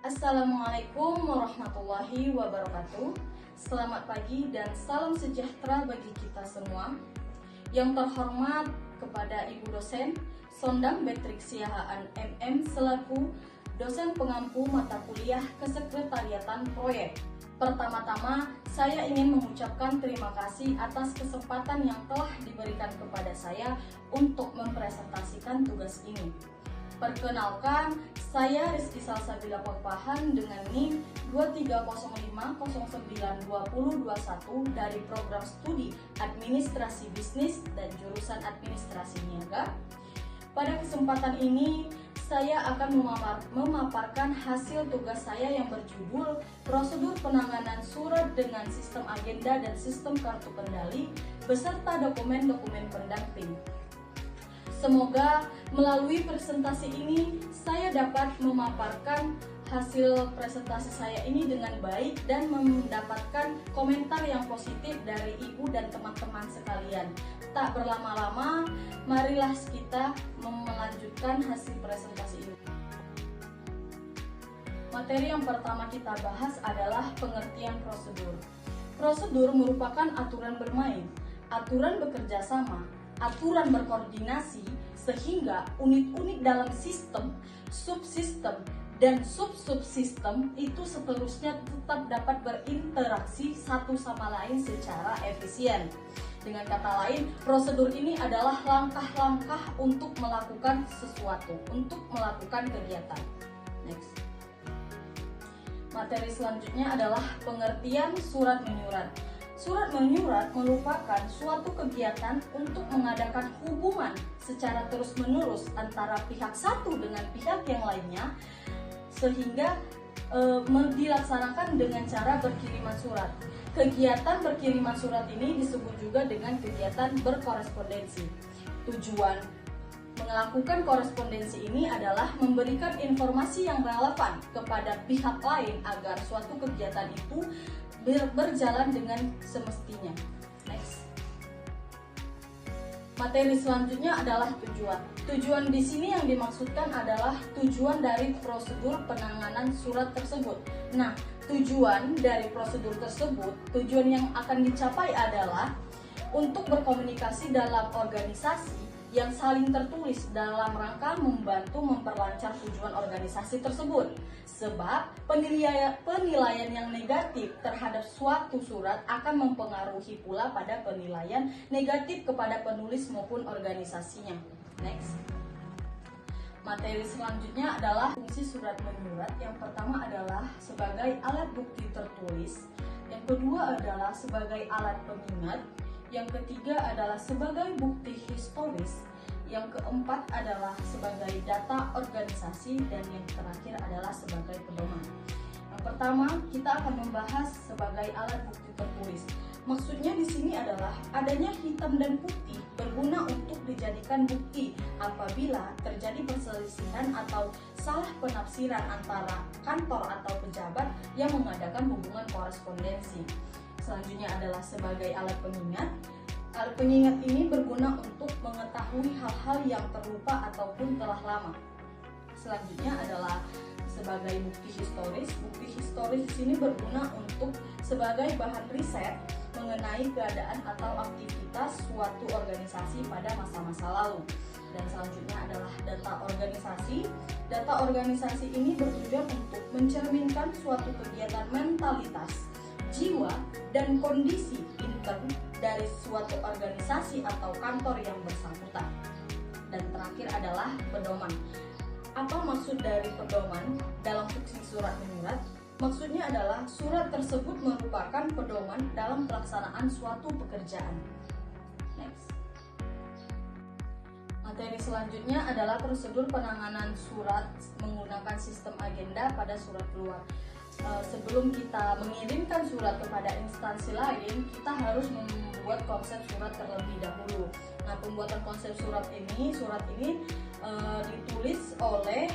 Assalamualaikum warahmatullahi wabarakatuh. Selamat pagi dan salam sejahtera bagi kita semua. Yang terhormat kepada Ibu dosen Sondang Beatrix Siahaan MM selaku dosen pengampu mata kuliah Kesekretariatan Proyek. Pertama-tama, saya ingin mengucapkan terima kasih atas kesempatan yang telah diberikan kepada saya untuk mempresentasikan tugas ini. Perkenalkan, saya Rizky Salsabila Pengpahan dengan NIM 2305092021 dari Program Studi Administrasi Bisnis dan Jurusan Administrasi Niaga. Pada kesempatan ini, saya akan memaparkan hasil tugas saya yang berjudul Prosedur Penanganan Surat dengan Sistem Agenda dan Sistem Kartu Kendali beserta dokumen-dokumen pendamping. Semoga melalui presentasi ini saya dapat memaparkan hasil presentasi saya ini dengan baik dan mendapatkan komentar yang positif dari ibu dan teman-teman sekalian. Tak berlama-lama, marilah kita melanjutkan hasil presentasi ini. Materi yang pertama kita bahas adalah pengertian prosedur. Prosedur merupakan aturan bermain, aturan bekerja sama, aturan berkoordinasi sehingga unit-unit dalam sistem, subsistem, dan sub-subsistem itu seterusnya tetap dapat berinteraksi satu sama lain secara efisien. Dengan kata lain, prosedur ini adalah langkah-langkah untuk melakukan sesuatu, untuk melakukan kegiatan. Next. Materi selanjutnya adalah pengertian surat menyurat. Surat menyurat merupakan suatu kegiatan untuk mengadakan hubungan secara terus-menerus antara pihak satu dengan pihak yang lainnya sehingga dilaksanakan dengan cara berkiriman surat. Kegiatan berkiriman surat ini disebut juga dengan kegiatan berkorespondensi. Tujuan melakukan korespondensi ini adalah memberikan informasi yang relevan kepada pihak lain agar suatu kegiatan itu berjalan dengan semestinya. Next. Materi selanjutnya adalah tujuan. Tujuan di sini yang dimaksudkan adalah tujuan dari prosedur penanganan surat tersebut. Nah, tujuan dari prosedur tersebut, tujuan yang akan dicapai adalah untuk berkomunikasi dalam organisasi yang saling tertulis dalam rangka membantu memperlancar tujuan organisasi tersebut. Sebab penilaian yang negatif terhadap suatu surat akan mempengaruhi pula pada penilaian negatif kepada penulis maupun organisasinya. Next. Materi selanjutnya adalah fungsi surat menyurat. Yang pertama adalah sebagai alat bukti tertulis. Yang kedua adalah sebagai alat pengingat. Yang ketiga adalah sebagai bukti historis. Yang keempat adalah sebagai data organisasi dan yang terakhir adalah sebagai pedoman. Yang pertama, kita akan membahas sebagai alat bukti tertulis. Maksudnya di sini adalah adanya hitam dan putih berguna untuk dijadikan bukti apabila terjadi perselisihan atau salah penafsiran antara kantor atau pejabat yang mengadakan hubungan korespondensi. Selanjutnya adalah sebagai alat pengingat. Alat pengingat ini berguna untuk mengetahui hal-hal yang terlupa ataupun telah lama. Selanjutnya adalah sebagai bukti historis. Bukti historis di sini berguna untuk sebagai bahan riset mengenai keadaan atau aktivitas suatu organisasi pada masa-masa lalu. Dan selanjutnya adalah data organisasi. Data organisasi ini bertujuan untuk mencerminkan suatu kegiatan mentalitas, jiwa, dan kondisi intern dari suatu organisasi atau kantor yang bersangkutan. Dan terakhir adalah pedoman. Apa maksud dari pedoman dalam fungsi surat menyurat? Maksudnya adalah surat tersebut merupakan pedoman dalam pelaksanaan suatu pekerjaan. Next. Materi selanjutnya adalah prosedur penanganan surat menggunakan sistem agenda pada surat keluar. Sebelum kita mengirimkan surat kepada instansi lain, kita harus membuat konsep surat terlebih dahulu. Nah, pembuatan konsep surat ini ditulis oleh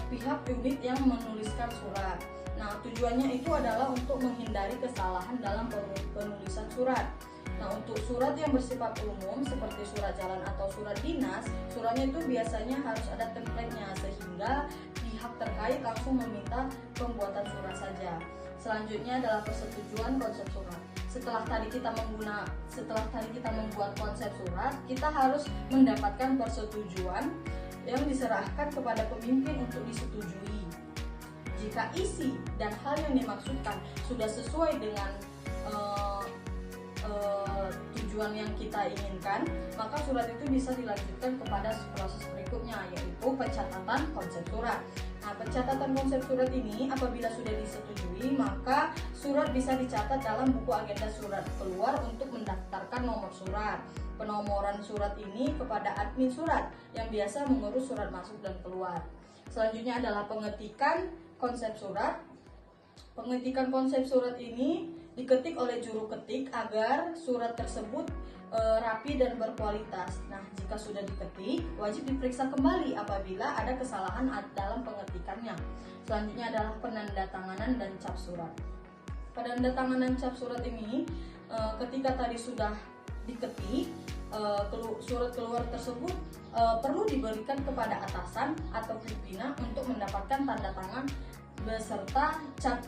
pihak unit yang menuliskan surat. Nah, tujuannya itu adalah untuk menghindari kesalahan dalam penulisan surat. Nah, untuk surat yang bersifat umum seperti surat jalan atau surat dinas, suratnya itu biasanya harus ada template-nya sehingga pihak terkait langsung meminta pembuatan surat saja. Selanjutnya adalah persetujuan konsep surat. Setelah tadi kita membuat konsep surat, kita harus mendapatkan persetujuan yang diserahkan kepada pemimpin untuk disetujui. Jika isi dan hal yang dimaksudkan sudah sesuai dengan tujuan yang kita inginkan, maka surat itu bisa dilanjutkan kepada proses berikutnya, yaitu pencatatan konsep surat. Nah, pencatatan konsep surat ini apabila sudah disetujui, maka surat bisa dicatat dalam buku agenda surat keluar untuk mendaftarkan nomor surat. Penomoran surat ini kepada admin surat yang biasa mengurus surat masuk dan keluar. Selanjutnya adalah pengetikan konsep surat. Pengetikan konsep surat ini diketik oleh juru ketik agar surat tersebut rapi dan berkualitas. Nah, jika sudah diketik, wajib diperiksa kembali apabila ada kesalahan dalam pengetikannya. Selanjutnya adalah penandatanganan dan cap surat. Penandatanganan cap surat ini ketika tadi sudah diketik, surat keluar tersebut perlu diberikan kepada atasan atau pimpinan untuk mendapatkan tanda tangan beserta cap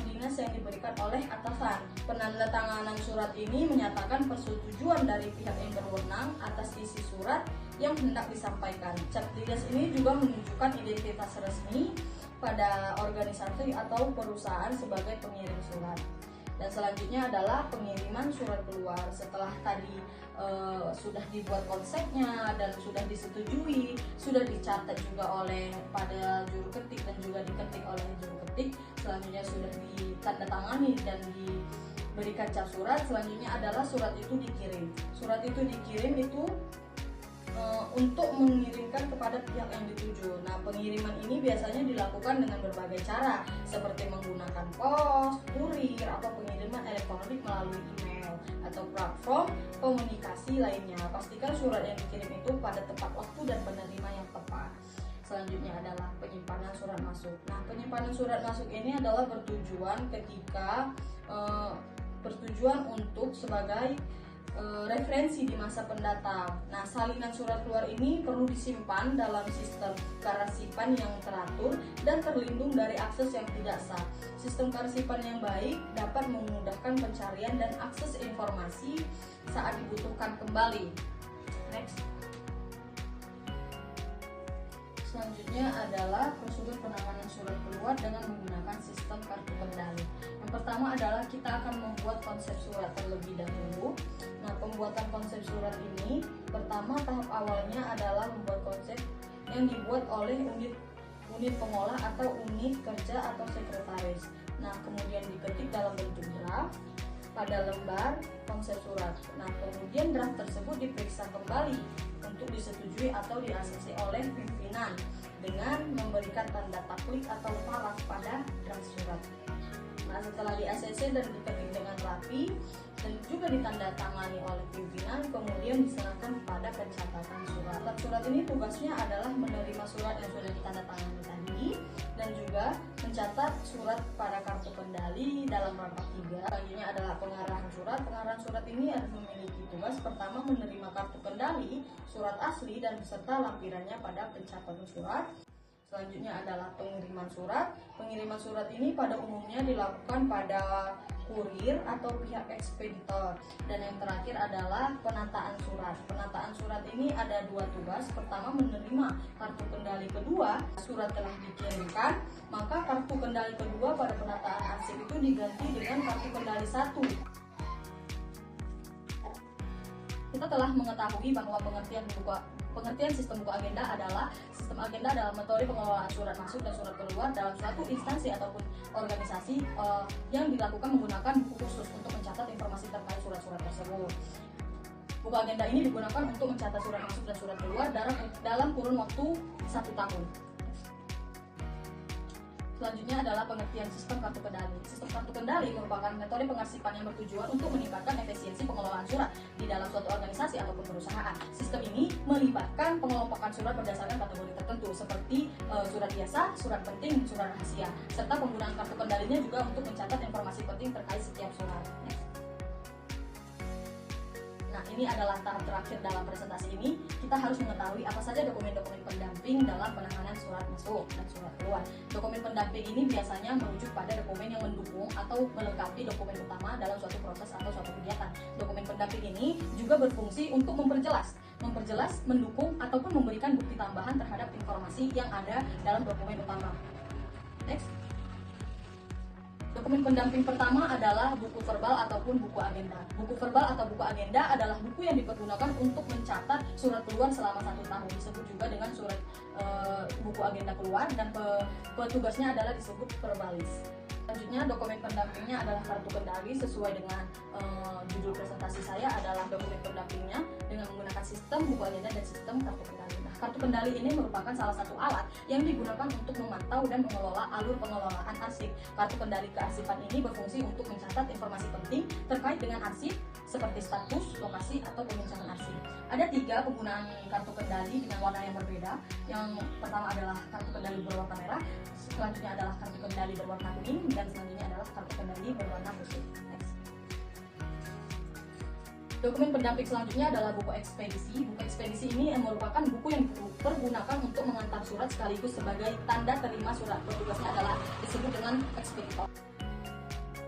dinas yang diberikan oleh atasan. Penandatanganan surat ini menyatakan persetujuan dari pihak yang berwenang atas isi surat yang hendak disampaikan. Cap dinas ini juga menunjukkan identitas resmi pada organisasi atau perusahaan sebagai pengirim surat. Dan selanjutnya adalah pengiriman surat keluar. Setelah tadi sudah dibuat konsepnya dan sudah disetujui, sudah dicatat juga oleh pada juru ketik dan juga diketik oleh juru ketik, selanjutnya sudah ditandatangani dan diberikan cap surat. Selanjutnya adalah surat itu dikirim. Surat itu dikirim itu untuk mengirimkan kepada pihak yang dituju. Nah, pengiriman ini biasanya dilakukan dengan berbagai cara, seperti menggunakan pos, kurir, atau pengiriman elektronik melalui email atau platform komunikasi lainnya. Pastikan surat yang dikirim itu pada tepat waktu dan penerima yang tepat. Selanjutnya adalah penyimpanan surat masuk. Nah, penyimpanan surat masuk ini adalah bertujuan untuk sebagai referensi di masa pendatang. Nah, salinan surat keluar ini perlu disimpan dalam sistem kearsipan yang teratur dan terlindung dari akses yang tidak sah. Sistem kearsipan yang baik dapat memudahkan pencarian dan akses informasi saat dibutuhkan kembali. Next. Selanjutnya adalah prosedur penanganan surat keluar dengan menggunakan sistem kartu kendali. Yang pertama adalah kita akan membuat konsep surat terlebih dahulu. Nah, pembuatan konsep surat ini pertama tahap awalnya adalah membuat konsep yang dibuat oleh unit pengolah atau unit kerja atau sekretaris. Nah, kemudian diketik dalam bentuk draft pada lembar konsep surat. Nah, kemudian draft tersebut diperiksa kembali untuk disetujui atau di-ACC oleh pimpinan dengan memberikan tanda taklik atau paraf pada draft surat. Nah, setelah di-ACC dan diketik dengan rapi dan juga ditandatangani oleh pimpinan, kemudian diserahkan pada pencatatan surat. Surat ini tugasnya adalah menerima surat yang sudah ditandatangani tadi dan juga mencatat surat pada kartu kendali dalam rapat 3. Selanjutnya adalah pengarahan surat. Pengarahan surat ini harus memiliki tugas pertama menerima kartu kendali, surat asli dan beserta lampirannya pada pencatatan surat. Selanjutnya adalah pengiriman surat. Pengiriman surat ini pada umumnya dilakukan pada kurir atau pihak ekspeditor. Dan yang terakhir adalah penataan surat. Penataan surat ini ada dua tugas. Pertama, menerima kartu kendali kedua. Surat telah dikirimkan, maka kartu kendali kedua pada penataan arsip itu diganti dengan kartu kendali 1. Kita telah mengetahui bahwa pengertian sistem buku agenda adalah metode pengelolaan surat masuk dan surat keluar dalam suatu instansi ataupun organisasi yang dilakukan menggunakan buku khusus untuk mencatat informasi terkait surat-surat tersebut. Buku agenda ini digunakan untuk mencatat surat masuk dan surat keluar dalam kurun waktu 1 tahun. Selanjutnya adalah pengertian sistem kartu kendali. Sistem kartu kendali merupakan metode pengarsipan yang bertujuan untuk meningkatkan efisiensi pengelolaan surat di dalam suatu organisasi ataupun perusahaan. Sistem ini melibatkan pengelompokan surat berdasarkan kategori tertentu seperti surat biasa, surat penting, surat rahasia, serta penggunaan kartu kendalinya juga untuk mencatat informasi penting terkait setiap surat. Nah, ini adalah tahap terakhir dalam presentasi ini. Kita harus mengetahui apa saja dokumen-dokumen pendamping dalam penanganan surat masuk dan surat keluar. Dokumen pendamping ini biasanya merujuk pada dokumen yang mendukung atau melengkapi dokumen utama dalam suatu proses atau suatu kegiatan. Dokumen pendamping ini juga berfungsi untuk memperjelas, mendukung, ataupun memberikan bukti tambahan terhadap informasi yang ada dalam dokumen utama. Next. Dokumen pendamping pertama adalah buku verbal ataupun buku agenda. Buku verbal atau buku agenda adalah buku yang dipergunakan untuk mencatat surat keluar selama 1 tahun. Disebut juga dengan surat buku agenda keluar, dan petugasnya adalah disebut verbalis. Selanjutnya dokumen pendampingnya adalah kartu kendali. Sesuai dengan judul presentasi saya adalah dokumen pendampingnya dengan menggunakan sistem buku agenda dan sistem kartu kendali. Nah, kartu kendali ini merupakan salah satu alat yang digunakan untuk memantau dan mengelola alur pengelolaan arsip. Kartu kendali kearsipan ini berfungsi untuk mencatat informasi penting terkait dengan arsip seperti status, lokasi, atau peminjaman arsip. Ada 3 penggunaan kartu kendali dengan warna yang berbeda. Yang pertama adalah kartu kendali berwarna merah, selanjutnya adalah kartu kendali berwarna kuning, dan selanjutnya adalah kartu kendali berwarna putih. Next. Dokumen pendamping selanjutnya adalah buku ekspedisi. Buku ekspedisi ini merupakan buku yang dipergunakan untuk mengantar surat sekaligus sebagai tanda terima surat. Petugasnya adalah disebut dengan ekspeditor.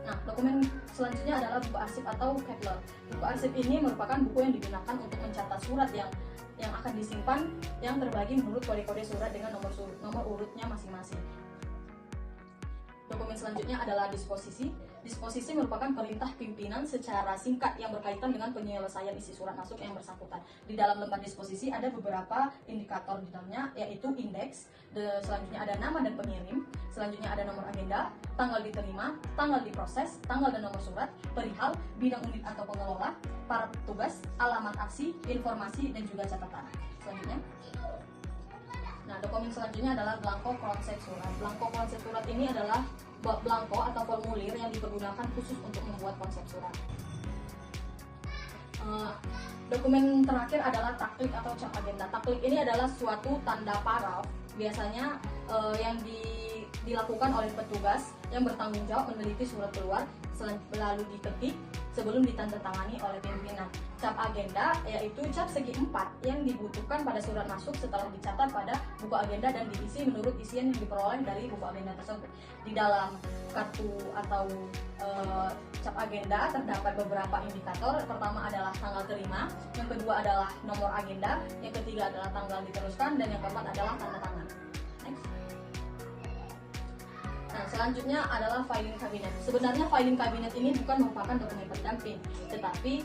Nah, dokumen selanjutnya adalah buku arsip atau kepler. Buku arsip ini merupakan buku yang digunakan untuk mencatat surat yang akan disimpan, yang terbagi menurut kode-kode surat dengan nomor urutnya masing-masing. Dokumen selanjutnya adalah disposisi. Disposisi merupakan perintah pimpinan secara singkat yang berkaitan dengan penyelesaian isi surat masuk yang bersangkutan. Di dalam lembar disposisi ada beberapa indikator di dalamnya, yaitu indeks, selanjutnya ada nama dan pengirim, selanjutnya ada nomor agenda, tanggal diterima, tanggal diproses, tanggal dan nomor surat, perihal, bidang unit atau pengelola, para petugas, alamat aksi, informasi, dan juga catatan. Selanjutnya. Nah, dokumen selanjutnya adalah belangko konsep surat. Belangko konsep surat ini adalah belangko atau formulir yang dipergunakan khusus untuk membuat konsep surat. Dokumen terakhir adalah taklik atau cap agenda. Taklik ini adalah suatu tanda paraf, biasanya yang dilakukan oleh petugas yang bertanggung jawab meneliti surat keluar, lalu diketik sebelum ditandatangani oleh pimpinan. Cap agenda yaitu cap segi 4 yang dibutuhkan pada surat masuk setelah dicatat pada buku agenda dan diisi menurut isian yang diperoleh dari buku agenda tersebut. Di dalam kartu atau cap agenda terdapat beberapa indikator. Pertama adalah tanggal terima, yang kedua adalah nomor agenda, yang ketiga adalah tanggal diteruskan, dan yang keempat adalah tanda tangan. Next. Nah, selanjutnya adalah filing kabinet. Sebenarnya filing kabinet ini bukan merupakan dokumen pendamping, tetapi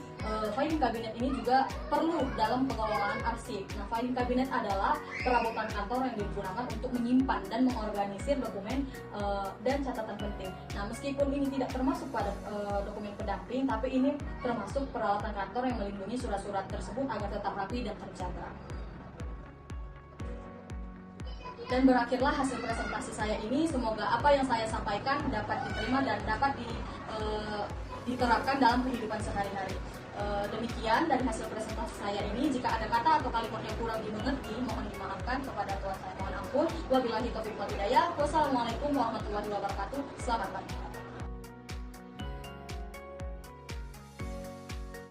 filing kabinet ini juga perlu dalam pengelolaan arsip. Nah, filing kabinet adalah perabotan kantor yang digunakan untuk menyimpan dan mengorganisir dokumen dan catatan penting. Nah, meskipun ini tidak termasuk pada dokumen pendamping, tapi ini termasuk peralatan kantor yang melindungi surat-surat tersebut agar tetap rapi dan terjaga. Dan berakhirlah hasil presentasi saya ini. Semoga apa yang saya sampaikan dapat diterima dan dapat diterapkan dalam kehidupan sehari-hari. Demikian dari hasil presentasi saya ini. Jika ada kata atau kalimat yang kurang dimengerti, mohon dimaafkan. Kepada Tuhan saya mohon ampun. Wabillahi taufiq wal hidayah. Wassalamualaikum warahmatullahi wabarakatuh. Selamat pagi.